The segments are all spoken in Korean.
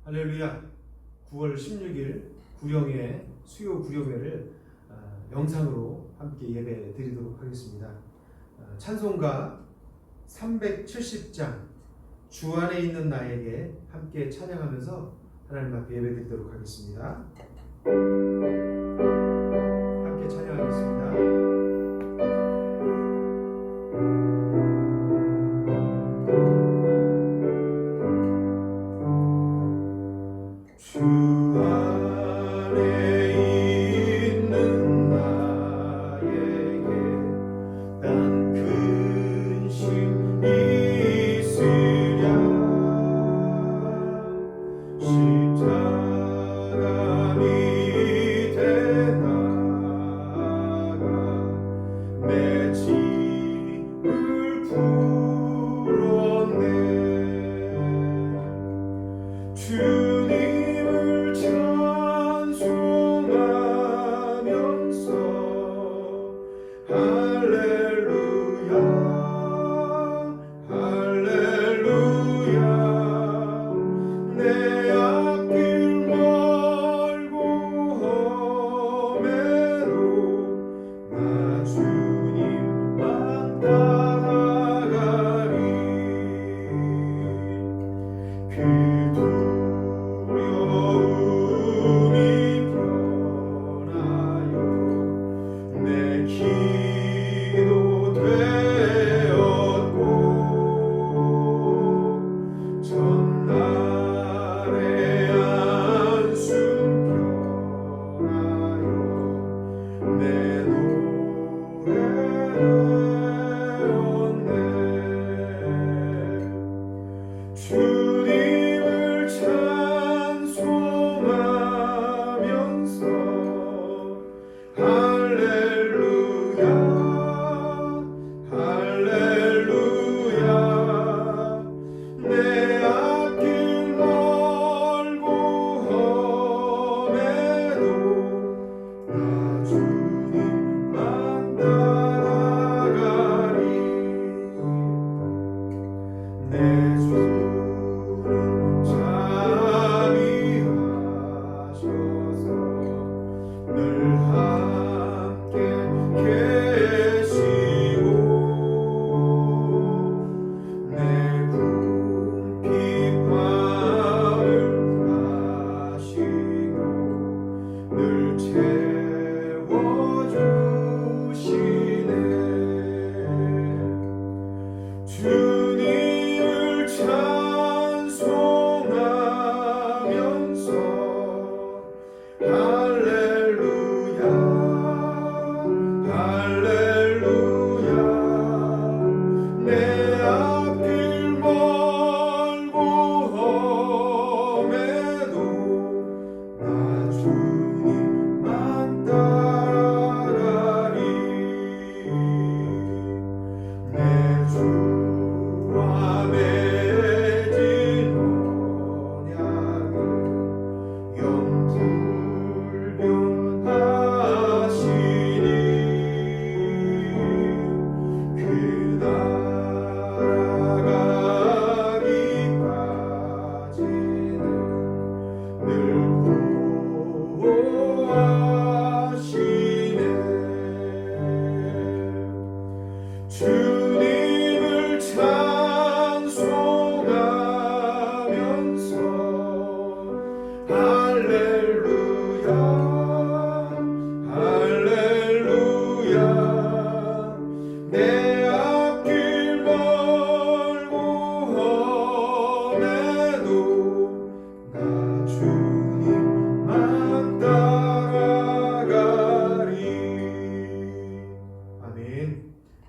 할렐루야. 9월 16일 구령회 수요 구령회를 영상으로 함께 예배 드리도록 하겠습니다. 찬송가 370장 주 안에 있는 나에게 함께 찬양하면서 하나님 앞에 예배 드리도록 하겠습니다. 함께 찬양하겠습니다.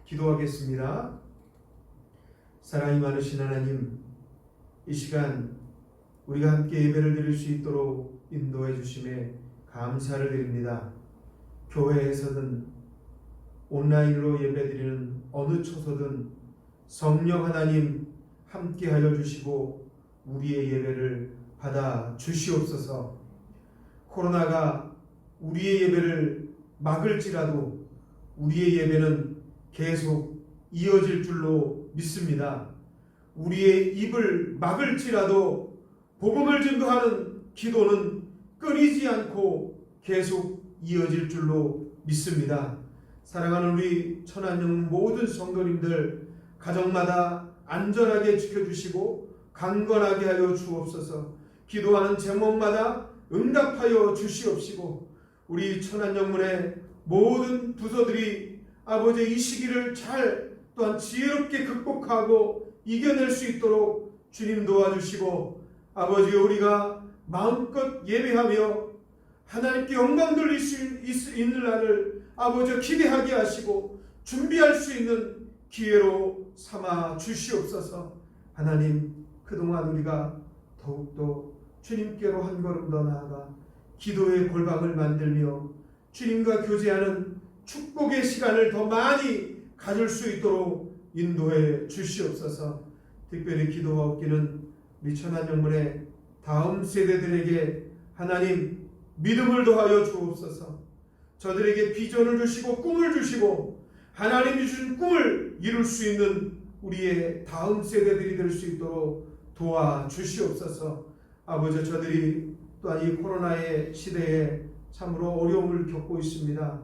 기도하겠습니다. 사랑이 많으신 하나님, 이 시간 우리가 함께 예배를 드릴 수 있도록 인도해 주심에 감사를 드립니다. 교회에서든 온라인으로 예배드리는 어느 처소든 성령 하나님 함께 하여 주시고 우리의 예배를 받아 주시옵소서. 코로나가 우리의 예배를 막을지라도 우리의 예배는 계속 이어질 줄로 믿습니다. 우리의 입을 막을지라도 복음을 증거하는 기도는 끊이지 않고 계속 이어질 줄로 믿습니다. 사랑하는 우리 천안영 모든 성도님들 가정마다 안전하게 지켜주시고 강건하게 하여 주옵소서. 기도하는 제목마다 응답하여 주시옵시고 우리 천안영문의 모든 부서들이 아버지 이 시기를 잘 또한 지혜롭게 극복하고 이겨낼 수 있도록 주님 도와주시고 아버지 우리가 마음껏 예배하며 하나님께 영광 돌릴 수 있는 날을 아버지 기대하게 하시고 준비할 수 있는 기회로 삼아 주시옵소서. 하나님 그동안 우리가 더욱더 주님께로 한 걸음 더 나아가 기도의 골방을 만들며 주님과 교제하는 축복의 시간을 더 많이 가질 수 있도록 인도해 주시옵소서. 특별히 기도와 얻기는 우리 천안영문의 다음 세대들에게 하나님 믿음을 더하여 주옵소서. 저들에게 비전을 주시고 꿈을 주시고 하나님이 주신 꿈을 이룰 수 있는 우리의 다음 세대들이 될 수 있도록 도와주시옵소서. 아버지 저들이 또한 이 코로나의 시대에 참으로 어려움을 겪고 있습니다.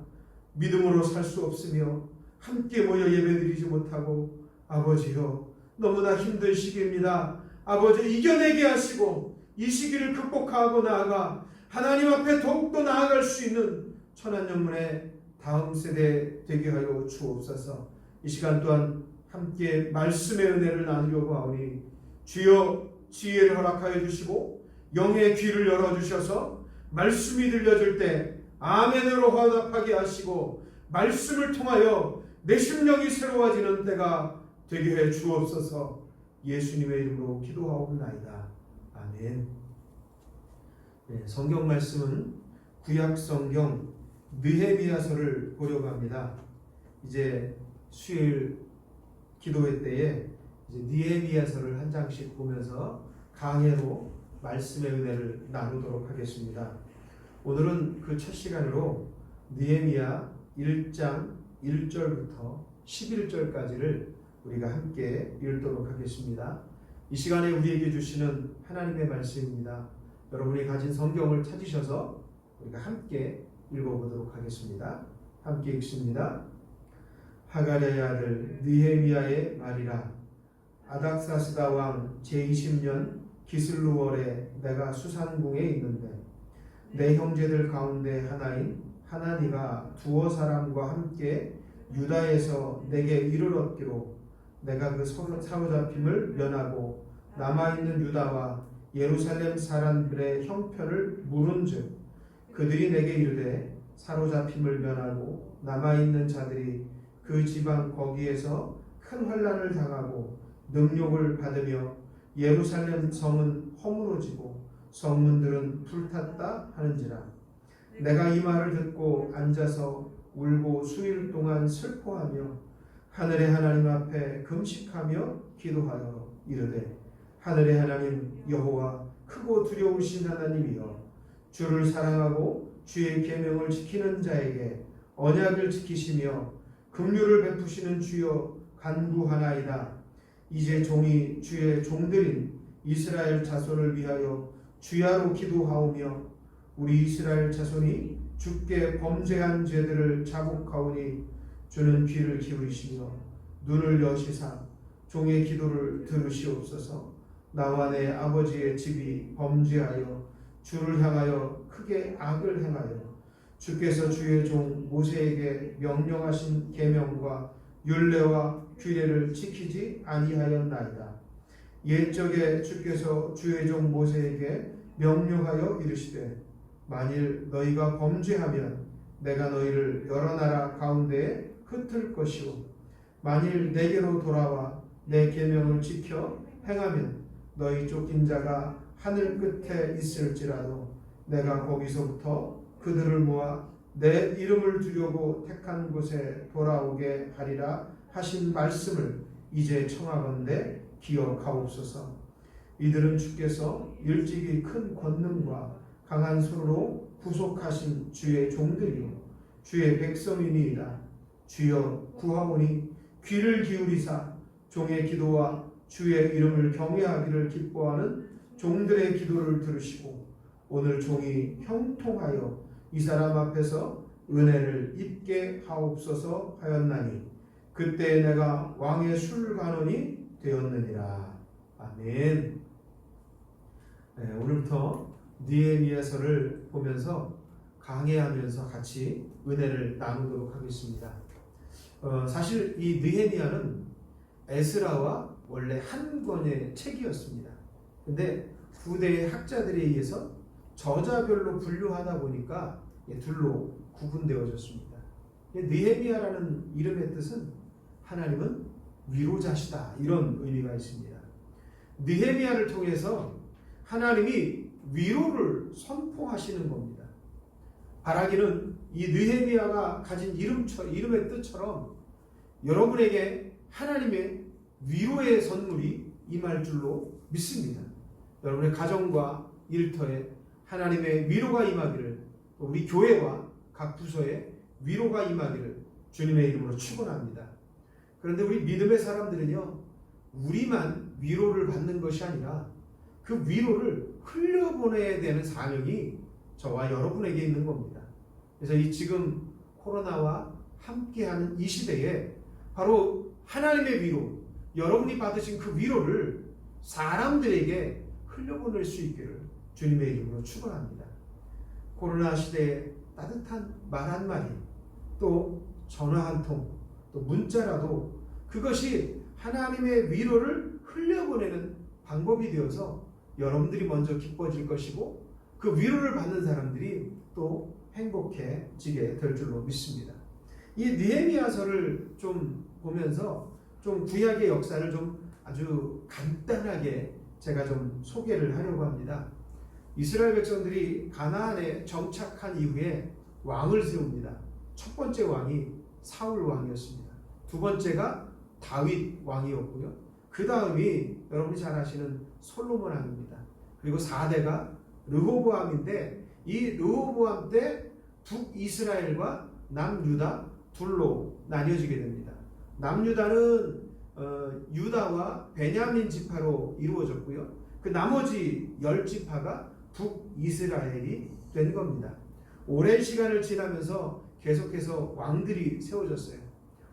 믿음으로 살 수 없으며 함께 모여 예배드리지 못하고 아버지여 너무나 힘든 시기입니다. 아버지 이겨내게 하시고 이 시기를 극복하고 나아가 하나님 앞에 더욱더 나아갈 수 있는 천안영문의 다음 세대 되게 하여 주옵소서. 이 시간 또한 함께 말씀의 은혜를 나누려고 하오니 주여 지혜를 허락하여 주시고 영의 귀를 열어주셔서 말씀이 들려줄 때 아멘으로 화답하게 하시고 말씀을 통하여 내 심령이 새로워지는 때가 되게 해 주옵소서. 예수님의 이름으로 기도하옵나이다. 아멘. 네, 성경 말씀은 구약 성경 느헤미야서를 보려고 합니다. 이제 수요일 기도회 때에 이제 느헤미야서를 한 장씩 보면서 강해로 말씀의 은혜를 나누도록 하겠습니다. 오늘은 그 첫 시간으로 느헤미야 1장 1절부터 11절까지를 우리가 함께 읽도록 하겠습니다. 이 시간에 우리에게 주시는 하나님의 말씀입니다. 여러분이 가진 성경을 찾으셔서 우리가 함께 읽어보도록 하겠습니다. 함께 읽습니다. 하가랴의 아들 느헤미야의 말이라. 아닥사스다 왕 제20년 기슬루월에 내가 수산궁에 있는데 내 형제들 가운데 하나인 하나니가 두어 사람과 함께 유다에서 내게 이를 얻기로 내가 그 사로잡힘을 면하고 남아있는 유다와 예루살렘 사람들의 형편을 물은즉 그들이 내게 이르되 사로잡힘을 면하고 남아있는 자들이 그 지방 거기에서 큰 환난을 당하고 능욕을 받으며 예루살렘 성은 허물어지고 성문들은 불탔다 하는지라. 내가 이 말을 듣고 앉아서 울고 수일 동안 슬퍼하며 하늘의 하나님 앞에 금식하며 기도하여 이르되 하늘의 하나님 여호와 크고 두려우신 하나님이여 주를 사랑하고 주의 계명을 지키는 자에게 언약을 지키시며 긍휼을 베푸시는 주여 간구하나이다. 이제 종이 주의 종들인 이스라엘 자손을 위하여 주야로 기도하오며 우리 이스라엘 자손이 주께 범죄한 죄들을 자복하오니 주는 귀를 기울이시며 눈을 여시사 종의 기도를 들으시옵소서. 나와 내 아버지의 집이 범죄하여 주를 향하여 크게 악을 행하여 주께서 주의 종 모세에게 명령하신 계명과 율례와 규례를 지키지 아니하였나이다. 옛적에 주께서 주의 종 모세에게 명령하여 이르시되 만일 너희가 범죄하면 내가 너희를 여러 나라 가운데에 흩을 것이요 만일 내게로 돌아와 내 계명을 지켜 행하면 너희 쫓긴 자가 하늘 끝에 있을지라도 내가 거기서부터 그들을 모아 내 이름을 두려고 택한 곳에 돌아오게 하리라 하신 말씀을 이제 청하건대 기억하옵소서. 이들은 주께서 일찍이 큰 권능과 강한 손으로 구속하신 주의 종들이요 주의 백성이니이다. 주여 구하오니 귀를 기울이사 종의 기도와 주의 이름을 경외하기를 기뻐하는 종들의 기도를 들으시고 오늘 종이 형통하여 이 사람 앞에서 은혜를 입게 하옵소서 하였나니 그때 내가 왕의 술관원이 되었느니라. 아멘. 네, 오늘부터 느헤미야서를 보면서 강해하면서 같이 은혜를 나누도록 하겠습니다. 사실 이 느헤미야는 에스라와 원래 한 권의 책이었습니다. 근데 후대의 학자들에 의해서 저자별로 분류하다 보니까 둘로 구분되어졌습니다. 느헤미야라는 이름의 뜻은 하나님은 위로자시다, 이런 의미가 있습니다. 느헤미야를 통해서 하나님이 위로를 선포하시는 겁니다. 바라기는 이 느헤미야가 가진 이름의 뜻처럼 여러분에게 하나님의 위로의 선물이 임할 줄로 믿습니다. 여러분의 가정과 일터에 하나님의 위로가 임하기를, 우리 교회와 각 부서에 위로가 임하기를 주님의 이름으로 축원합니다. 그런데 우리 믿음의 사람들은요, 우리만 위로를 받는 것이 아니라 그 위로를 흘려보내야 되는 사명이 저와 여러분에게 있는 겁니다. 그래서 이 지금 코로나와 함께하는 이 시대에 바로 하나님의 위로, 여러분이 받으신 그 위로를 사람들에게 흘려보낼 수 있기를 주님의 이름으로 축원합니다. 코로나 시대에 따뜻한 말 한마디, 또 전화 한 통, 또 문자라도 그것이 하나님의 위로를 흘려보내는 방법이 되어서 여러분들이 먼저 기뻐질 것이고 그 위로를 받는 사람들이 또 행복해지게 될 줄로 믿습니다. 이 느헤미야서를 좀 보면서 좀 구약의 역사를 좀 아주 간단하게 제가 좀 소개를 하려고 합니다. 이스라엘 백성들이 가나안에 정착한 이후에 왕을 세웁니다. 첫 번째 왕이 사울 왕이었습니다. 두 번째가 다윗 왕이었고요. 그 다음이 여러분이 잘 아시는 솔로몬 왕입니다. 그리고 4대가 르호보암인데 이 르호보암 때 북이스라엘과 남유다 둘로 나뉘어지게 됩니다. 남유다는 유다와 베냐민 지파로 이루어졌고요. 그 나머지 10지파가 북이스라엘이 된 겁니다. 오랜 시간을 지나면서 계속해서 왕들이 세워졌어요.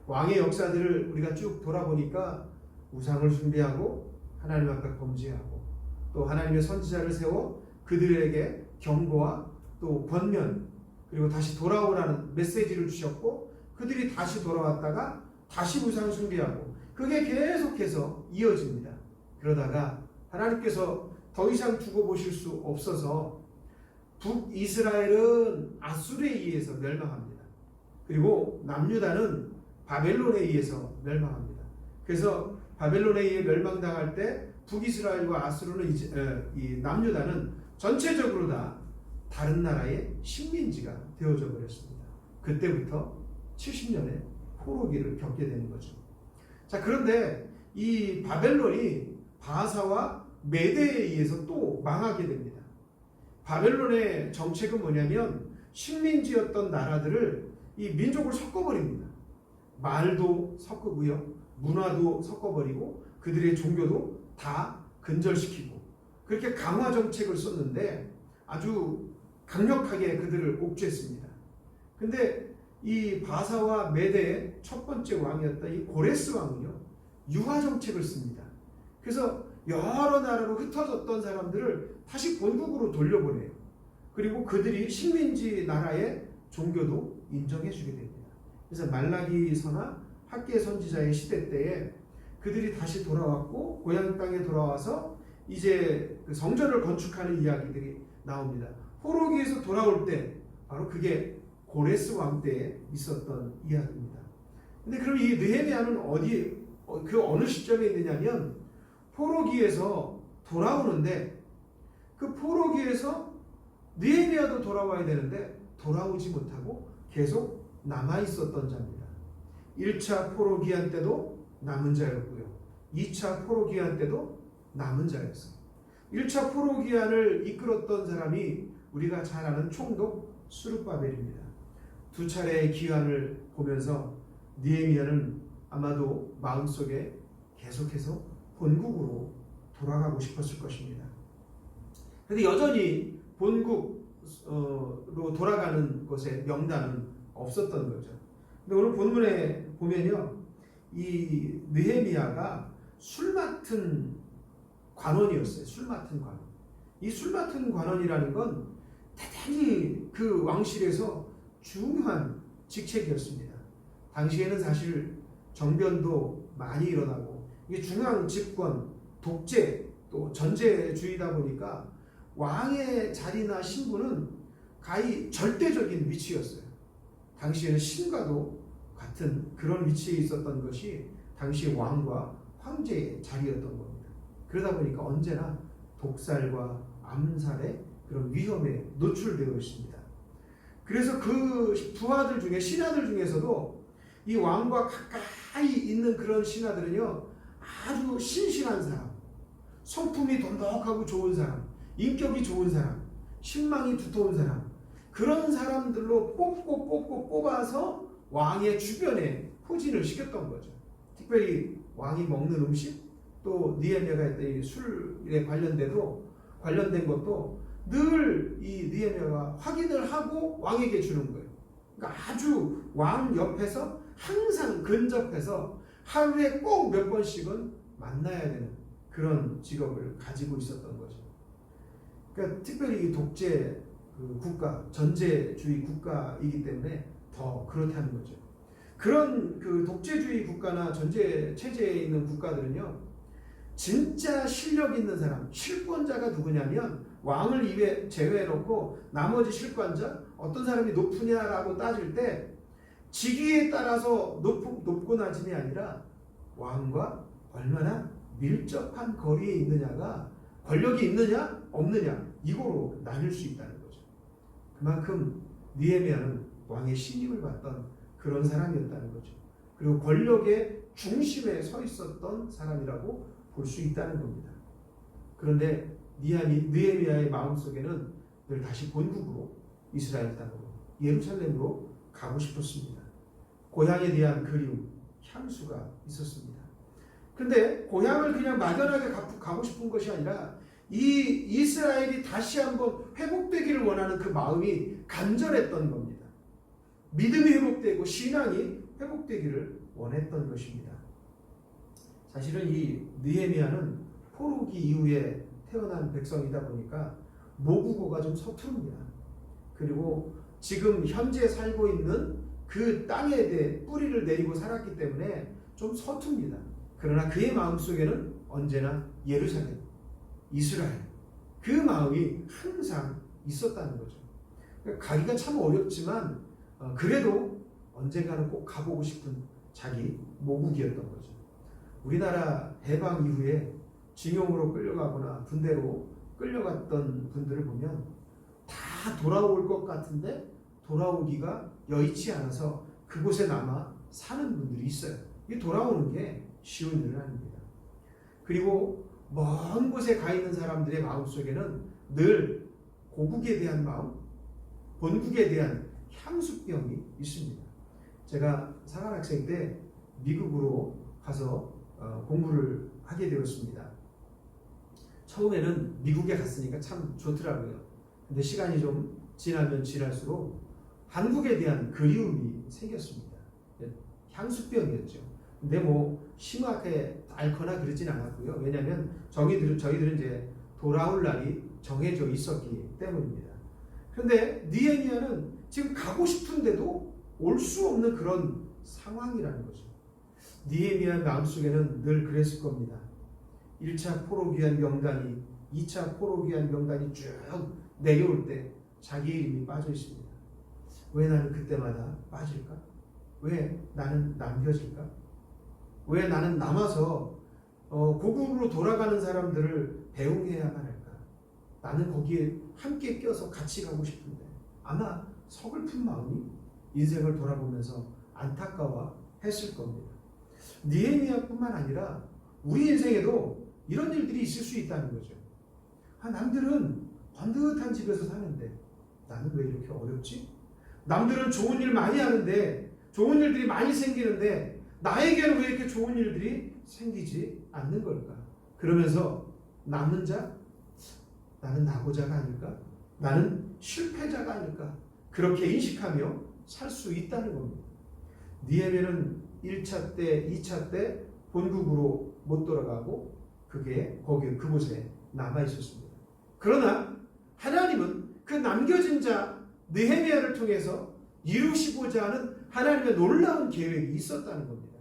왕의 역사들을 우리가 쭉 돌아보니까 우상을 숭배하고 하나님 앞에 범죄하고 또 하나님의 선지자를 세워 그들에게 경고와 또 권면 그리고 다시 돌아오라는 메시지를 주셨고 그들이 다시 돌아왔다가 다시 우상 숭배하고 그게 계속해서 이어집니다. 그러다가 하나님께서 더 이상 두고 보실 수 없어서 북이스라엘은 아수르에 의해서 멸망합니다. 그리고 남유다는 바벨론에 의해서 멸망합니다. 그래서 바벨론에 의해 멸망당할 때 북이스라엘과 아수르는 이 남유다는 전체적으로 다 다른 나라의 식민지가 되어져 버렸습니다. 그때부터 70년의 포로기를 겪게 되는 거죠. 자, 그런데 이 바벨론이 바사와 메대에 의해서 또 망하게 됩니다. 바벨론의 정책은 뭐냐면 식민지였던 나라들을 이 민족을 섞어버립니다. 말도 섞고요, 문화도 섞어버리고 그들의 종교도 다 근절시키고 그렇게 강화 정책을 썼는데 아주 강력하게 그들을 옥죄했습니다. 근데 이 바사와 메대의 첫 번째 왕이었던 이 고레스 왕은요, 유화 정책을 씁니다. 그래서 여러 나라로 흩어졌던 사람들을 다시 본국으로 돌려보내요. 그리고 그들이 식민지 나라의 종교도 인정해주게 됩니다. 그래서 말라기서나 학개 선지자의 시대 때에 그들이 다시 돌아왔고 고향 땅에 돌아와서 이제 그 성전을 건축하는 이야기들이 나옵니다. 포로기에서 돌아올 때 바로 그게 고레스 왕 때에 있었던 이야기입니다. 근데 그럼 이 느헤미야는 그 어느 시점에 있느냐면 포로기에서 돌아오는데 그 포로기에서 느헤미야도 돌아와야 되는데 돌아오지 못하고 계속 남아 있었던 자입니다. 1차 포로기한 때도 남은 자였고요. 2차 포로기한 때도 남은 자였어요. 1차 포로기한을 이끌었던 사람이 우리가 잘 아는 총독 스룹바벨입니다. 두 차례의 기한을 보면서 느헤미야는 아마도 마음속에 계속해서 본국으로 돌아가고 싶었을 것입니다. 근데 여전히 본국으로 돌아가는 것의 명단은 없었던 거죠. 근데 오늘 본문에 보면요, 이 느헤미야가 술 맡은 관원이었어요. 술 맡은 관원. 이 술 맡은 관원이라는 건 대단히 그 왕실에서 중요한 직책이었습니다. 당시에는 사실 정변도 많이 일어나고 이게 중앙 집권, 독재, 또 전제주의다 보니까 왕의 자리나 신분은 가히 절대적인 위치였어요. 당시에는 신과도 같은 그런 위치에 있었던 것이 당시 왕과 황제의 자리였던 겁니다. 그러다 보니까 언제나 독살과 암살의 그런 위험에 노출되어 있습니다. 그래서 그 부하들 중에 신하들 중에서도 이 왕과 가까이 있는 그런 신하들은요, 아주 신실한 사람, 성품이 돈독하고 좋은 사람, 인격이 좋은 사람, 신망이 두터운 사람, 그런 사람들로 뽑아서 왕의 주변에 포진을 시켰던 거죠. 특별히 왕이 먹는 음식, 또 느헤미야가 했던 이 술에 관련된 것도 늘 이 느헤미야가 확인을 하고 왕에게 주는 거예요. 그러니까 아주 왕 옆에서 항상 근접해서 하루에 꼭 몇 번씩은 만나야 되는 그런 직업을 가지고 있었던 거죠. 그러니까 특별히 이 독재 국가, 전제주의 국가이기 때문에 더 그렇다는 거죠. 그런 그 독재주의 국가나 전제 체제에 있는 국가들은요, 진짜 실력 있는 사람, 실권자가 누구냐면 왕을 제외해놓고 나머지 실권자, 어떤 사람이 높으냐라고 따질 때 직위에 따라서 높고 낮음이 아니라 왕과 얼마나 밀접한 거리에 있느냐가, 권력이 있느냐 없느냐 이거로 나뉠 수 있다는 거죠. 그만큼 느헤미야는 왕의 신임을 받던 그런 사람이었다는 거죠. 그리고 권력의 중심에 서 있었던 사람이라고 볼 수 있다는 겁니다. 그런데 느헤미야의 마음속에는 늘 다시 본국으로, 이스라엘 땅으로, 예루살렘으로 가고 싶었습니다. 고향에 대한 그리움, 향수가 있었습니다. 근데 고향을 그냥 막연하게 가고 싶은 것이 아니라 이 이스라엘이 다시 한번 회복되기를 원하는 그 마음이 간절했던 겁니다. 믿음이 회복되고 신앙이 회복되기를 원했던 것입니다. 사실은 이 느헤미야는 포로기 이후에 태어난 백성이다 보니까 모국어가 좀 서투릅니다. 그리고 지금 현재 살고 있는 그 땅에 대해 뿌리를 내리고 살았기 때문에 좀 서툽니다. 그러나 그의 마음속에는 언제나 예루살렘, 이스라엘, 그 마음이 항상 있었다는 거죠. 가기가 참 어렵지만 그래도 언젠가는 꼭 가보고 싶은 자기 모국이었던 거죠. 우리나라 해방 이후에 징용으로 끌려가거나 군대로 끌려갔던 분들을 보면 다 돌아올 것 같은데 돌아오기가 여의치 않아서 그곳에 남아 사는 분들이 있어요. 이 돌아오는 게 쉬운 일은 아닙니다. 그리고 먼 곳에 가 있는 사람들의 마음속에는 늘 고국에 대한 마음, 본국에 대한 향수병이 있습니다. 제가 사관학생 때 미국으로 가서 공부를 하게 되었습니다. 처음에는 미국에 갔으니까 참 좋더라고요. 근데 시간이 좀 지나면 지날수록 한국에 대한 그리움이 생겼습니다. 향수병이었죠. 근데 뭐 심하게 앓거나 그러진 않았고요. 왜냐하면 저희들은 이제 돌아올 날이 정해져 있었기 때문입니다. 그런데 느헤미야는 지금 가고 싶은데도 올 수 없는 그런 상황이라는 거죠. 느헤미야 마음속에는 늘 그랬을 겁니다. 1차 포로 귀환 명단이 2차 포로 귀환 명단이 쭉 내려올 때 자기 이름이 빠져 있습니다. 왜 나는 그때마다 빠질까? 왜 나는 남겨질까? 왜 나는 남아서 고국으로 돌아가는 사람들을 배웅해야만 할까? 나는 거기에 함께 껴서 같이 가고 싶은데 아마 서글픈 마음이 인생을 돌아보면서 안타까워했을 겁니다. 느헤미야뿐만 아니라 우리 인생에도 이런 일들이 있을 수 있다는 거죠. 남들은 번듯한 집에서 사는데 나는 왜 이렇게 어렵지? 남들은 좋은 일 많이 하는데 좋은 일들이 많이 생기는데 나에게는 왜 이렇게 좋은 일들이 생기지 않는 걸까? 그러면서 남은 자 나는 낙오자가 아닐까? 나는 실패자가 아닐까? 그렇게 인식하며 살 수 있다는 겁니다. 느헤미야는 1차 때, 2차 때 본국으로 못 돌아가고 그곳에 남아 있었습니다. 그러나 하나님은 그 남겨진 자 느헤미야를 통해서 이루시고자 하는 하나님의 놀라운 계획이 있었다는 겁니다.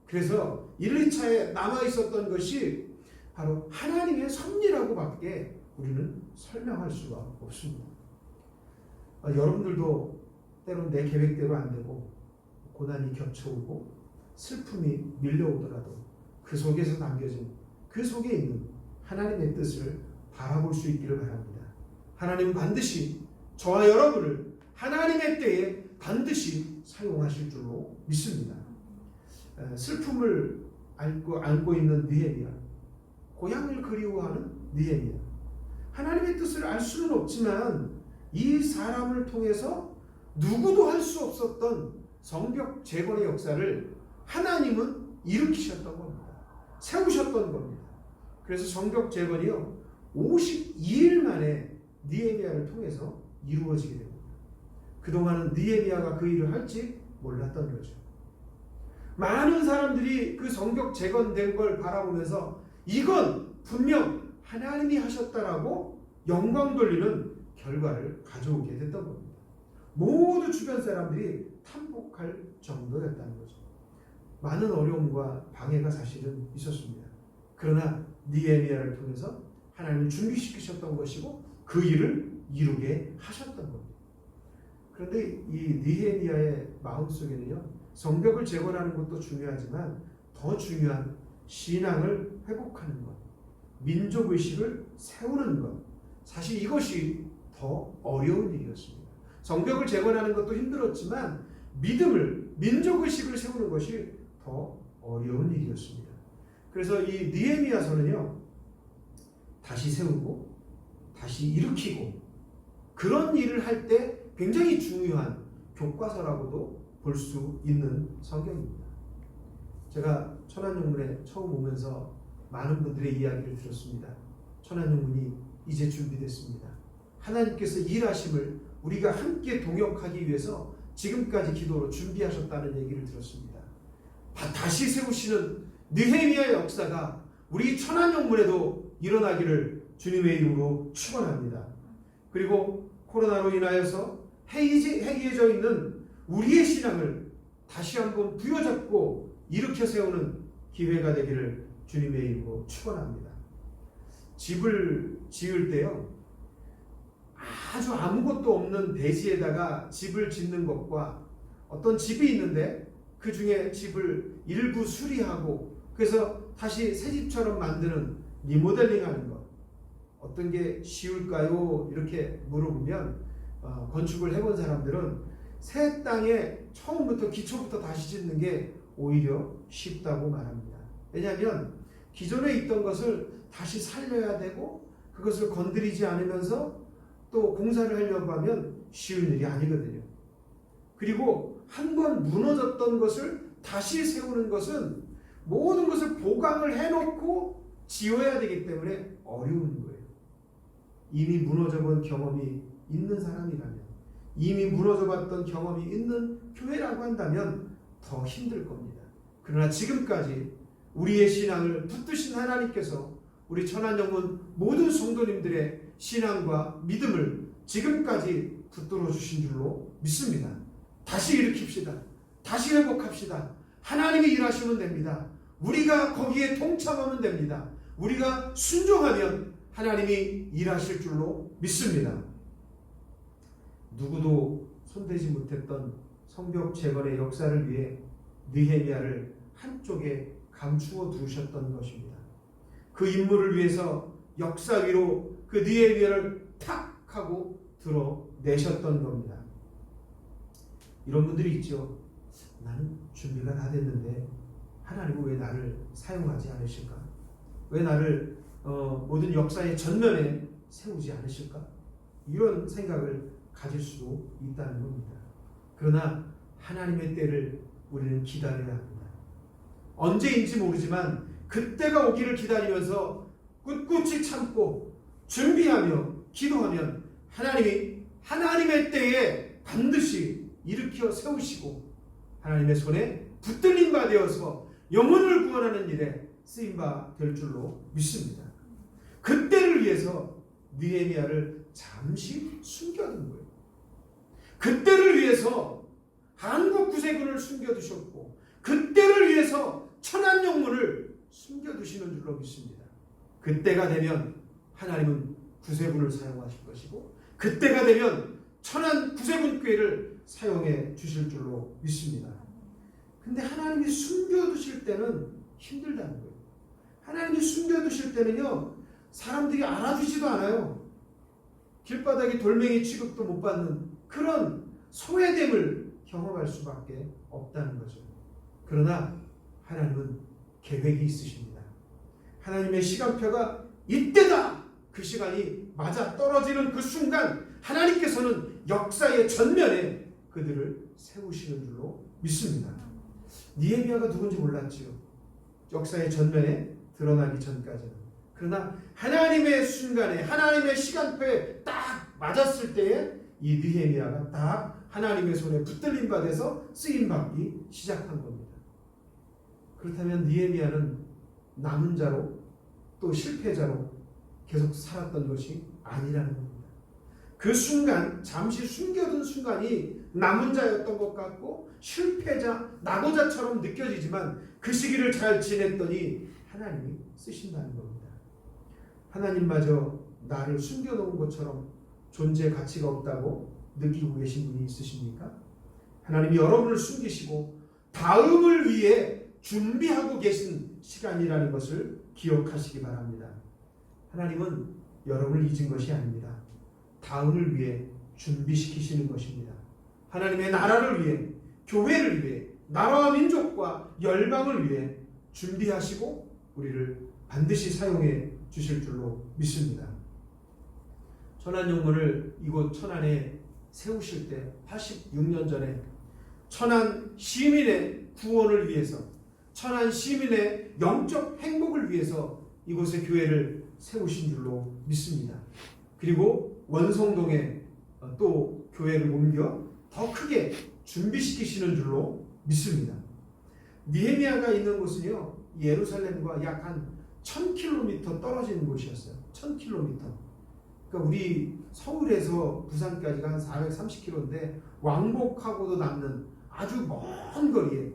그래서 1, 2차에 남아 있었던 것이 바로 하나님의 섭리라고밖에 우리는 설명할 수가 없습니다. 여러분들도 때론 내 계획대로 안 되고 고난이 겹쳐오고 슬픔이 밀려오더라도 그 속에서 남겨진 그 속에 있는 하나님의 뜻을 바라볼 수 있기를 바랍니다. 하나님은 반드시 저와 여러분을 하나님의 때에 반드시 사용하실 줄로 믿습니다. 슬픔을 안고 있는 느헤미야, 고향을 그리워하는 느헤미야. 하나님의 뜻을 알 수는 없지만 이 사람을 통해서 누구도 할 수 없었던 성벽 재건의 역사를 하나님은 일으키셨던 겁니다. 세우셨던 겁니다. 그래서 성벽 재건이요 52일 만에 느헤미야를 통해서 이루어지게 됩니다. 그동안은 느헤미야가 그 일을 할지 몰랐던 거죠. 많은 사람들이 그 성벽 재건된 걸 바라보면서 이건 분명 하나님이 하셨다라고 영광 돌리는 결과를 가져오게 됐던 겁니다. 모두 주변 사람들이 탐복할 정도였다는 거죠. 많은 어려움과 방해가 사실은 있었습니다. 그러나 느헤미야를 통해서 하나님이 준비시키셨던 것이고 그 일을 이루게 하셨던 겁니다. 그런데 이 느헤미야의 마음속에는요, 성벽을 재건하는 것도 중요하지만 더 중요한 신앙을 회복하는 것, 민족의식을 세우는 것, 사실 이것이 더 어려운 일이었습니다. 성벽을 재건하는 것도 힘들었지만 믿음을, 민족의식을 세우는 것이 더 어려운 일이었습니다. 그래서 이 느헤미야서는요, 다시 세우고 다시 일으키고 그런 일을 할 때 굉장히 중요한 교과서라고도 볼 수 있는 성경입니다. 제가 천안용문에 처음 오면서 많은 분들의 이야기를 들었습니다. 천안용문이 이제 준비됐습니다. 하나님께서 일하심을 우리가 함께 동역하기 위해서 지금까지 기도로 준비하셨다는 얘기를 들었습니다. 다시 세우시는 느헤미야의 역사가 우리 천안용문에도 일어나기를 주님의 이름으로 축원합니다. 그리고 코로나로 인하여서 해이해져 있는 우리의 신앙을 다시 한번 부여잡고 일으켜 세우는 기회가 되기를 주님의 이름으로 축원합니다. 집을 지을 때요, 아주 아무것도 없는 대지에다가 집을 짓는 것과 어떤 집이 있는데 그 중에 집을 일부 수리하고 그래서 다시 새 집처럼 만드는 리모델링하는 것, 어떤 게 쉬울까요? 이렇게 물어보면 건축을 해본 사람들은 새 땅에 처음부터 기초부터 다시 짓는 게 오히려 쉽다고 말합니다. 왜냐하면 기존에 있던 것을 다시 살려야 되고 그것을 건드리지 않으면서 또 공사를 하려고 하면 쉬운 일이 아니거든요. 그리고 한번 무너졌던 것을 다시 세우는 것은 모든 것을 보강을 해놓고 지어야 되기 때문에 어려운 거예요. 이미 무너져본 경험이 있는 사람이라면, 이미 무너져봤던 경험이 있는 교회라고 한다면 더 힘들 겁니다. 그러나 지금까지 우리의 신앙을 붙드신 하나님께서 우리 천안영문 모든 성도님들의 신앙과 믿음을 지금까지 붙들어 주신 줄로 믿습니다. 다시 일으킵시다. 다시 회복합시다. 하나님이 일하시면 됩니다. 우리가 거기에 동참하면 됩니다. 우리가 순종하면 하나님이 일하실 줄로 믿습니다. 누구도 손대지 못했던 성벽 재건의 역사를 위해 느헤미야를 한쪽에 감추어 두셨던 것입니다. 그 임무를 위해서 역사 위로 그 느헤미야를 탁 하고 드러내셨던 겁니다. 이런 분들이 있죠. 나는 준비가 다 됐는데 하나님은 왜 나를 사용하지 않으실까? 왜 나를 모든 역사의 전면에 세우지 않으실까? 이런 생각을 가질 수도 있다는 겁니다. 그러나 하나님의 때를 우리는 기다려야 합니다. 언제인지 모르지만 그때가 오기를 기다리면서 꿋꿋이 참고 준비하며 기도하면 하나님이 하나님의 때에 반드시 일으켜 세우시고 하나님의 손에 붙들린 바 되어서 영혼을 구원하는 일에 쓰임 바 될 줄로 믿습니다. 그때를 위해서 느헤미야를 잠시 숨겨둔 거예요. 그때를 위해서 한국 구세군을 숨겨두셨고 그때를 위해서 천한 영문을 숨겨두시는 줄로 믿습니다. 그때가 되면 하나님은 구세군을 사용하실 것이고 그때가 되면 천한 구세군 교회를 사용해 주실 줄로 믿습니다. 근데 하나님이 숨겨두실 때는 힘들다는 거예요. 하나님이 숨겨두실 때는요, 사람들이 알아주지도 않아요. 길바닥에 돌멩이 취급도 못 받는 그런 소외됨을 경험할 수밖에 없다는 거죠. 그러나 하나님은 계획이 있으십니다. 하나님의 시간표가 이때다! 그 시간이 맞아 떨어지는 그 순간 하나님께서는 역사의 전면에 그들을 세우시는 줄로 믿습니다. 느헤미야가 누군지 몰랐지요. 역사의 전면에 드러나기 전까지는. 그러나 하나님의 순간에 하나님의 시간표에 딱 맞았을 때에 이 느헤미야가 딱 하나님의 손에 붙들림 받아서 쓰임받기 시작한 겁니다. 그렇다면 느헤미야는 남은 자로 또 실패자로 계속 살았던 것이 아니라는 겁니다. 그 순간 잠시 숨겨둔 순간이 남은 자였던 것 같고 실패자, 낙오자처럼 느껴지지만 그 시기를 잘 지냈더니 하나님이 쓰신다는 겁니다. 하나님마저 나를 숨겨놓은 것처럼 존재 가치가 없다고 느끼고 계신 분이 있으십니까? 하나님이 여러분을 숨기시고 다음을 위해 준비하고 계신 시간이라는 것을 기억하시기 바랍니다. 하나님은 여러분을 잊은 것이 아닙니다. 다음을 위해 준비시키시는 것입니다. 하나님의 나라를 위해, 교회를 위해, 나라와 민족과 열방을 위해 준비하시고 우리를 반드시 사용해 주실 줄로 믿습니다. 천안영문을 이곳 천안에 세우실 때 86년 전에 천안 시민의 구원을 위해서, 천안 시민의 영적 행복을 위해서 이곳에 교회를 세우신 줄로 믿습니다. 그리고 원성동에 또 교회를 옮겨 더 크게 준비시키시는 줄로 믿습니다. 느헤미야가 있는 곳은요, 예루살렘과 약 한 1000km 떨어진 곳이었어요. 1000km. 그러니까 우리 서울에서 부산까지가 한 430km인데 왕복하고도 남는 아주 먼 거리에,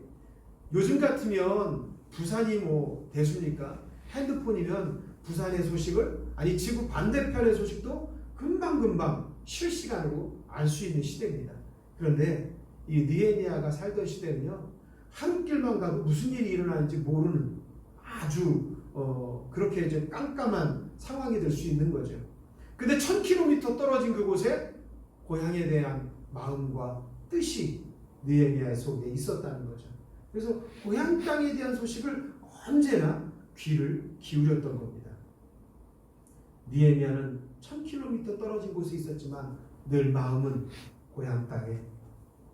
요즘 같으면 부산이 뭐 대수니까 핸드폰이면 부산의 소식을, 아니 지구 반대편의 소식도 금방금방 실시간으로 알 수 있는 시대입니다. 그런데 이 느헤미야가 살던 시대는요, 하루 길만 가도 무슨 일이 일어나는지 모르는 아주 그렇게 이제 깜깜한 상황이 될 수 있는 거죠. 근데 1000km 떨어진 그곳에 고향에 대한 마음과 뜻이 느헤미야 속에 있었다는 거죠. 그래서 고향 땅에 대한 소식을 언제나 귀를 기울였던 겁니다. 느헤미야는 1000km 떨어진 곳에 있었지만 늘 마음은 고향 땅에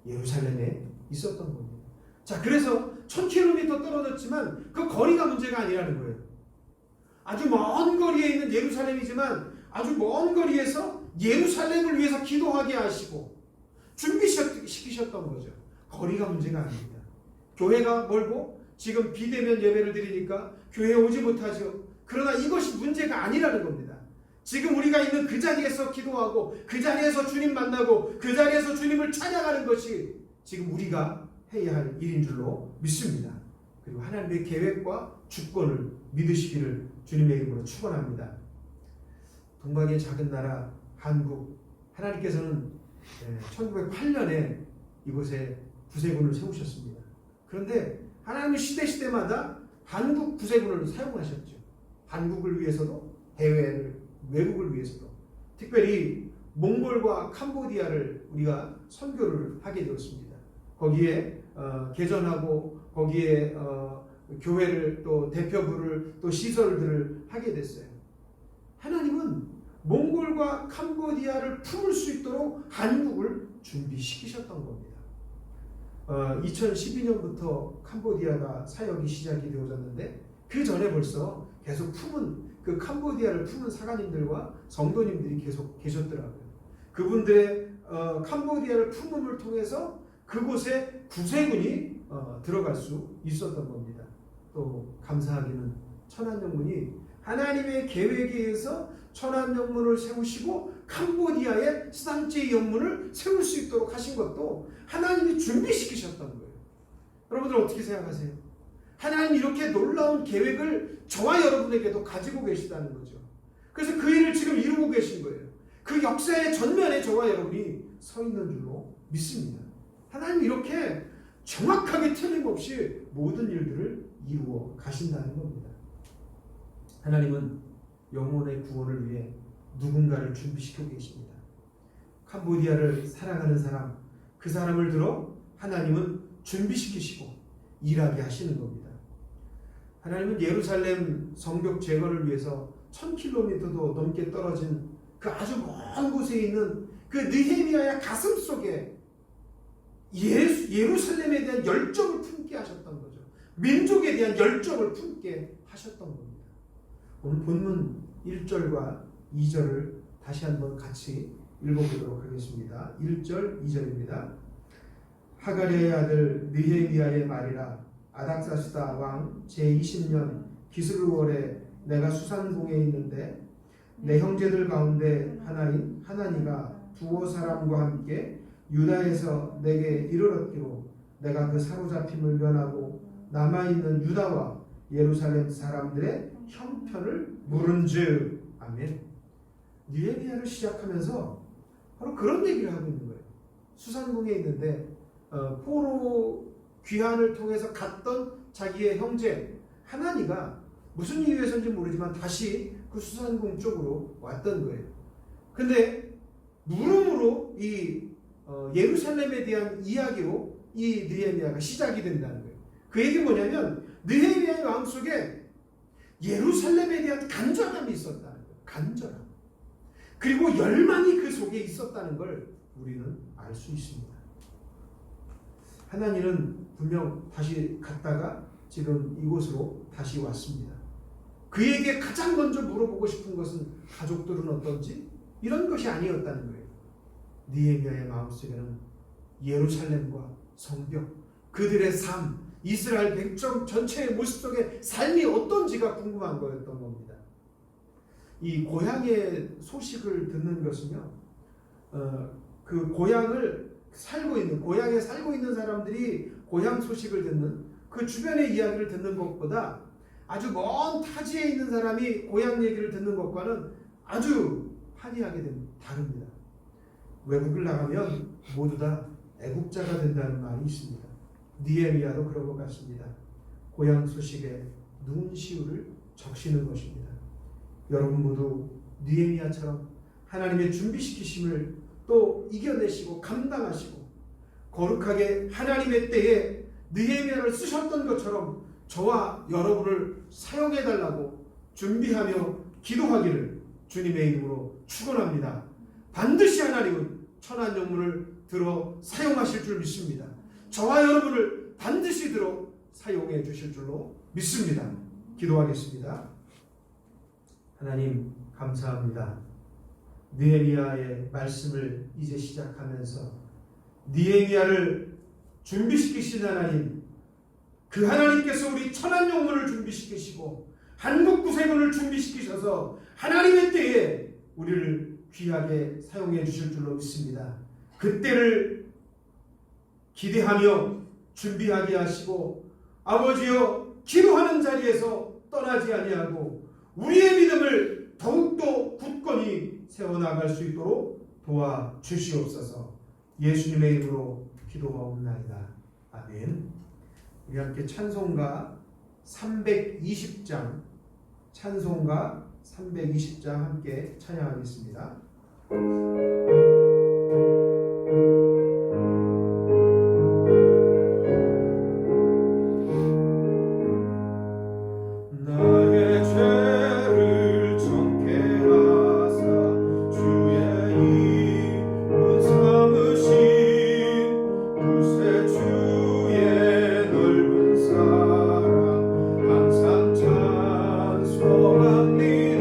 예루살렘에 있었던 겁니다. 자, 그래서 1000km 떨어졌지만 그 거리가 문제가 아니라는 거예요. 아주 먼 거리에 있는 예루살렘이지만 아주 먼 거리에서 예루살렘을 위해서 기도하게 하시고 준비시키셨던 거죠. 거리가 문제가 아닙니다. 교회가 멀고 지금 비대면 예배를 드리니까 교회에 오지 못하죠. 그러나 이것이 문제가 아니라는 겁니다. 지금 우리가 있는 그 자리에서 기도하고 그 자리에서 주님 만나고 그 자리에서 주님을 찬양하는 것이 지금 우리가 해야 할 일인 줄로 믿습니다. 그리고 하나님의 계획과 주권을 믿으시기를 주님의 이름으로 축원합니다. 동방의 작은 나라 한국, 하나님께서는 1908년에 이곳에 구세군을 세우셨습니다. 그런데 하나님은 시대마다 한국 구세군을 사용하셨죠. 한국을 위해서도 해외를, 외국을 위해서도. 특별히 몽골과 캄보디아를 우리가 선교를 하게 되었습니다. 거기에 개전하고 거기에 교회를 또 대표부를 또 시설들을 하게 됐어요. 하나님은 몽골과 캄보디아를 품을 수 있도록 한국을 준비시키셨던 겁니다. 2012년부터 캄보디아가 사역이 시작이 되어졌는데 그 전에 벌써 계속 품은 그 캄보디아를 푸는 사관님들과 성도님들이 계속 계셨더라고요. 그분들의 캄보디아를 품음을 통해서 그곳에 구세군이 들어갈 수 있었던 겁니다. 또 감사하기는 천안영문이 하나님의 계획에 의해서 천안영문을 세우시고 캄보디아에 스탄제이 영문을 세울 수 있도록 하신 것도 하나님이 준비시키셨던 거예요. 여러분들 어떻게 생각하세요? 하나님 이렇게 놀라운 계획을 저와 여러분에게도 가지고 계시다는 거죠. 그래서 그 일을 지금 이루고 계신 거예요. 그 역사의 전면에 저와 여러분이 서 있는 줄로 믿습니다. 하나님 이렇게 정확하게 틀림없이 모든 일들을 이루어 가신다는 겁니다. 하나님은 영혼의 구원을 위해 누군가를 준비시키고 계십니다. 캄보디아를 사랑하는 사람, 그 사람을 들어 하나님은 준비시키시고 일하게 하시는 겁니다. 하나님은 예루살렘 성벽 제거를 위해서 1000km도 넘게 떨어진 그 아주 먼 곳에 있는 그 느헤미야의 가슴 속에 예루살렘에 대한 열정을 품게 하셨던 거죠. 민족에 대한 열정을 품게 하셨던 겁니다. 오늘 본문 1절과 2절을 다시 한번 같이 읽어보도록 하겠습니다. 1절, 2절입니다. 하가랴의 아들 느헤미야의 말이라. 아닥사스다 왕 제20년 기슬루월에 내가 수산궁에 있는데 내 형제들 가운데 하나인 하나니가 두어 사람과 함께 유다에서 내게 이르렀기로 내가 그 사로잡힘을 면하고 남아있는 유다와 예루살렘 사람들의 형편을 물은즉. 아멘. 느헤미야를 시작하면서 바로 그런 얘기를 하고 있는 거예요. 수산궁에 있는데 포로 귀환을 통해서 갔던 자기의 형제 하나니가 무슨 이유에서인지 모르지만 다시 그 수산궁 쪽으로 왔던 거예요. 근데 물음으로 이 예루살렘에 대한 이야기로 이 느헤미야가 시작이 된다는 거예요. 그 얘기 뭐냐면 느헤미야의 마음속에 예루살렘에 대한 간절함이 있었다는 거예요. 간절함. 그리고 열망이 그 속에 있었다는 걸 우리는 알 수 있습니다. 하나님은 분명 다시 갔다가 지금 이곳으로 다시 왔습니다. 그에게 가장 먼저 물어보고 싶은 것은 가족들은 어떤지 이런 것이 아니었다는 거예요. 느헤미야의 마음속에는 예루살렘과 성벽, 그들의 삶, 이스라엘 백성 전체의 모습 속에 삶이 어떤지가 궁금한 거였던 겁니다. 이 고향의 소식을 듣는 것은요, 그 고향에 살고 있는 사람들이 고향 소식을 듣는 그 주변의 이야기를 듣는 것보다 아주 먼 타지에 있는 사람이 고향 얘기를 듣는 것과는 아주 환희하게 다릅니다. 외국을 나가면 모두 다 애국자가 된다는 말이 있습니다. 느헤미야도 그런 것 같습니다. 고향 소식에 눈시울을 적시는 것입니다. 여러분 모두 느헤미야처럼 하나님의 준비시키심을 또 이겨내시고 감당하시고 거룩하게 하나님의 때에 느헤미야를 쓰셨던 것처럼 저와 여러분을 사용해달라고 준비하며 기도하기를 주님의 이름으로 축원합니다. 반드시 하나님은 천한 영문을 들어 사용하실 줄 믿습니다. 저와 여러분을 반드시 들어 사용해 주실 줄로 믿습니다. 기도하겠습니다. 하나님 감사합니다. 느헤미야의 말씀을 이제 시작하면서 느헤미야를 준비시키신 하나님, 그 하나님께서 우리 천한 영문을 준비시키시고 한국 구세군을 준비시키셔서 하나님의 때에 우리를 귀하게 사용해 주실 줄로 믿습니다. 그때를 기대하며 준비하게 하시고 아버지여 기도하는 자리에서 떠나지 아니하고 우리의 믿음을 더욱더 굳건히 세워나갈 수 있도록 도와주시옵소서. 예수님의 이름으로 기도하옵나이다. 아멘. 우리 함께 찬송가 320장 함께 찬양하겠습니다. 찬송합니다.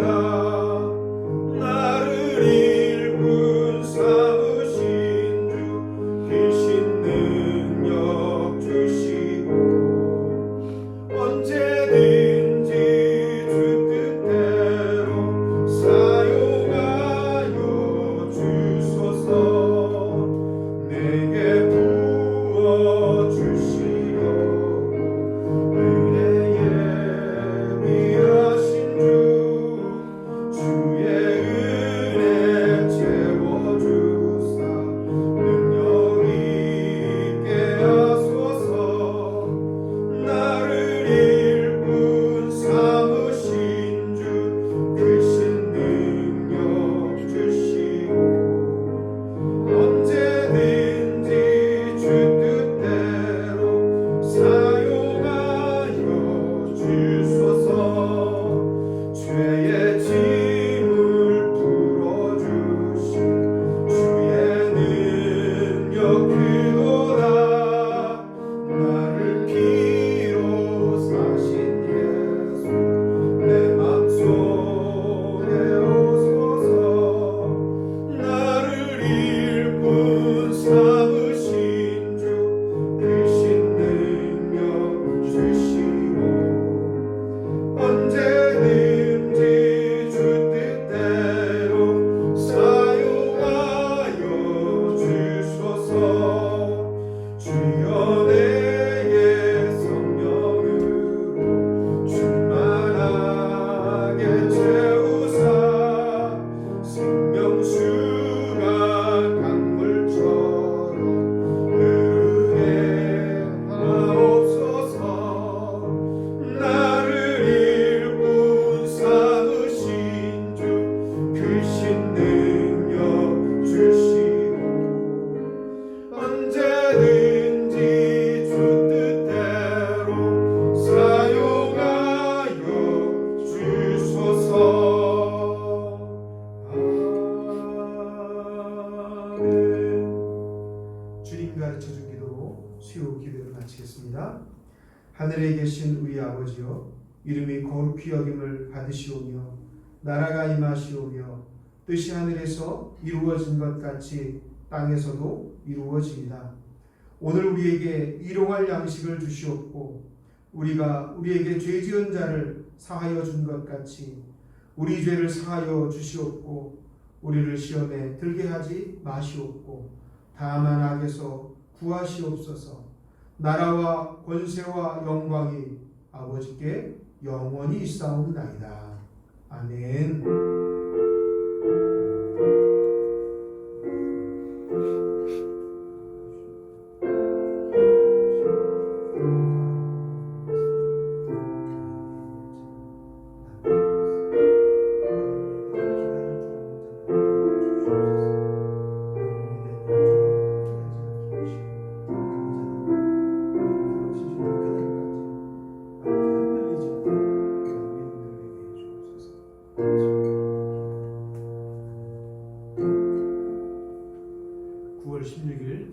주님 가르쳐준 기도로 수요 기도를 마치겠습니다. 하늘에 계신 우리 아버지여, 이름이 거룩히 여김을 받으시오며 나라가 임하시오며 뜻이 하늘에서 이루어진 것 같이 땅에서도 이루어집니다. 오늘 우리에게 일용할 양식을 주시옵고 우리가 우리에게 죄 지은 자를 사하여 준 것 같이 우리 죄를 사하여 주시옵고 우리를 시험에 들게 하지 마시옵고 다만 악에서 구하시옵소서. 나라와 권세와 영광이 아버지께 영원히 있사옵나이다. 아멘.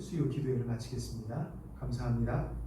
수요 기도회를 마치겠습니다. 감사합니다.